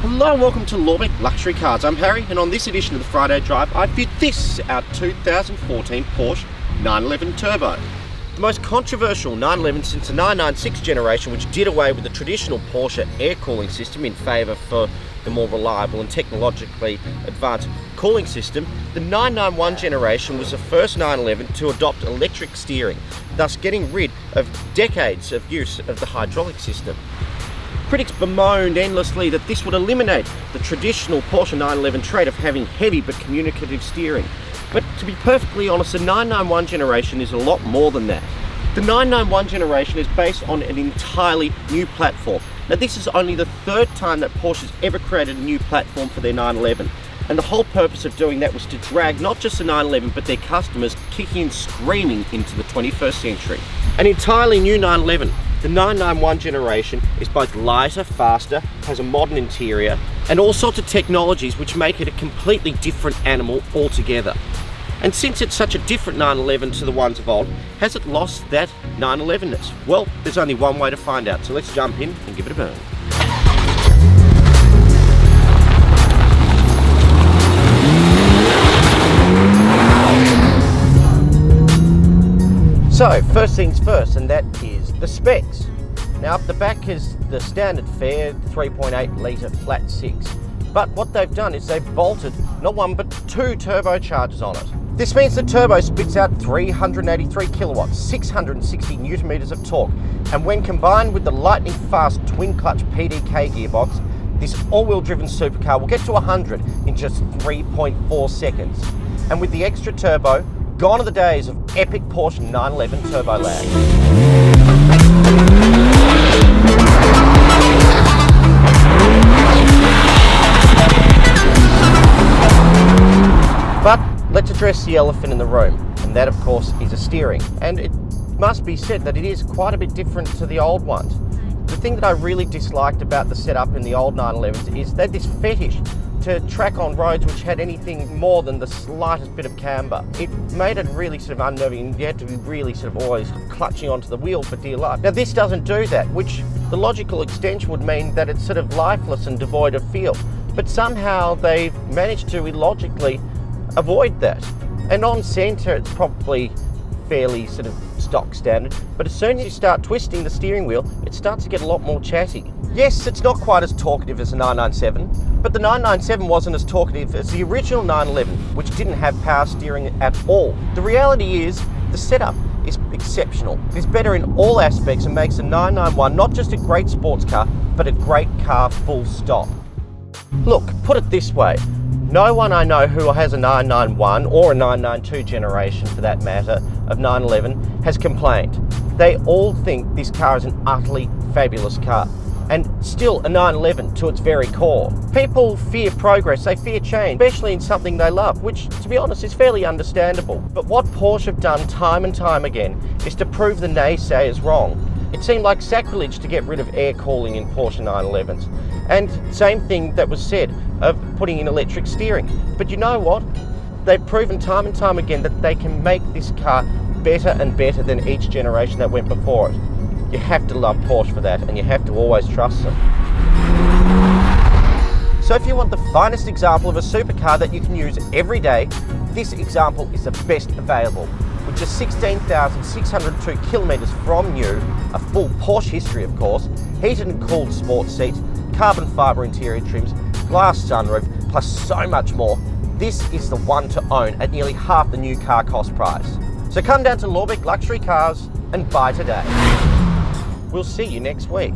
Hello and welcome to Lorbeck Luxury Cars. I'm Harry, and on this edition of the Friday Drive, I viewed this, our 2014 Porsche 911 Turbo. The most controversial 911 since the 996 generation, which did away with the traditional Porsche air cooling system in favour for the more reliable and technologically advanced cooling system. The 991 generation was the first 911 to adopt electric steering, thus getting rid of decades of use of the hydraulic system. Critics bemoaned endlessly that this would eliminate the traditional Porsche 911 trait of having heavy but communicative steering. But to be perfectly honest, the 991 generation is a lot more than that. The 991 generation is based on an entirely new platform. Now, this is only the third time that Porsche has ever created a new platform for their 911. And the whole purpose of doing that was to drag not just the 911 but their customers kicking and screaming into the 21st century. An entirely new 911. The 991 generation is both lighter, faster, has a modern interior, and all sorts of technologies which make it a completely different animal altogether. And since it's such a different 911 to the ones of old, has it lost that 911ness? Well, there's only one way to find out, so let's jump in and give it a burn. So, first things first, and that is the specs. Now, up the back is the standard fare 3.8 litre flat six. But what they've done is they've bolted not one but two turbochargers on it. This means the turbo spits out 383 kilowatts, 660 newton meters of torque. And when combined with the lightning fast twin clutch PDK gearbox, this all-wheel driven supercar will get to 100 in just 3.4 seconds. And with the extra turbo, gone are the days of epic Porsche 911 turbo lag. But let's address the elephant in the room, and that of course is a steering. And it must be said that it is quite a bit different to the old ones. The thing that I really disliked about the setup in the old 911s is they had this fetish to track on roads which had anything more than the slightest bit of camber. It made it really sort of unnerving, and you had to be really sort of always clutching onto the wheel for dear life. Now, this doesn't do that, which the logical extension would mean that it's sort of lifeless and devoid of feel. But somehow they've managed to illogically avoid that. And on centre, it's probably fairly sort of stock standard, but as soon as you start twisting the steering wheel, it starts to get a lot more chatty. Yes, it's not quite as talkative as the 997, but the 997 wasn't as talkative as the original 911, which didn't have power steering at all. The reality is, the setup is exceptional. It's better in all aspects and makes the 991 not just a great sports car, but a great car full stop. Look, put it this way. No one I know who has a 991 or a 992 generation for that matter of 911 has complained. They all think this car is an utterly fabulous car, and still a 911 to its very core. People fear progress, they fear change, especially in something they love, which to be honest is fairly understandable. But what Porsche have done time and time again is to prove the naysayers wrong. It seemed like sacrilege to get rid of air cooling in Porsche 911s. And same thing that was said of putting in electric steering. But you know what? They've proven time and time again that they can make this car better and better than each generation that went before it. You have to love Porsche for that, and you have to always trust them. So if you want the finest example of a supercar that you can use every day, this example is the best available. With just 16,602 kilometres from new, a full Porsche history of course, heated and cooled sports seats, carbon fibre interior trims, glass sunroof, plus so much more, this is the one to own at nearly half the new car cost price. So come down to Lorbeck Luxury Cars and buy today. We'll see you next week.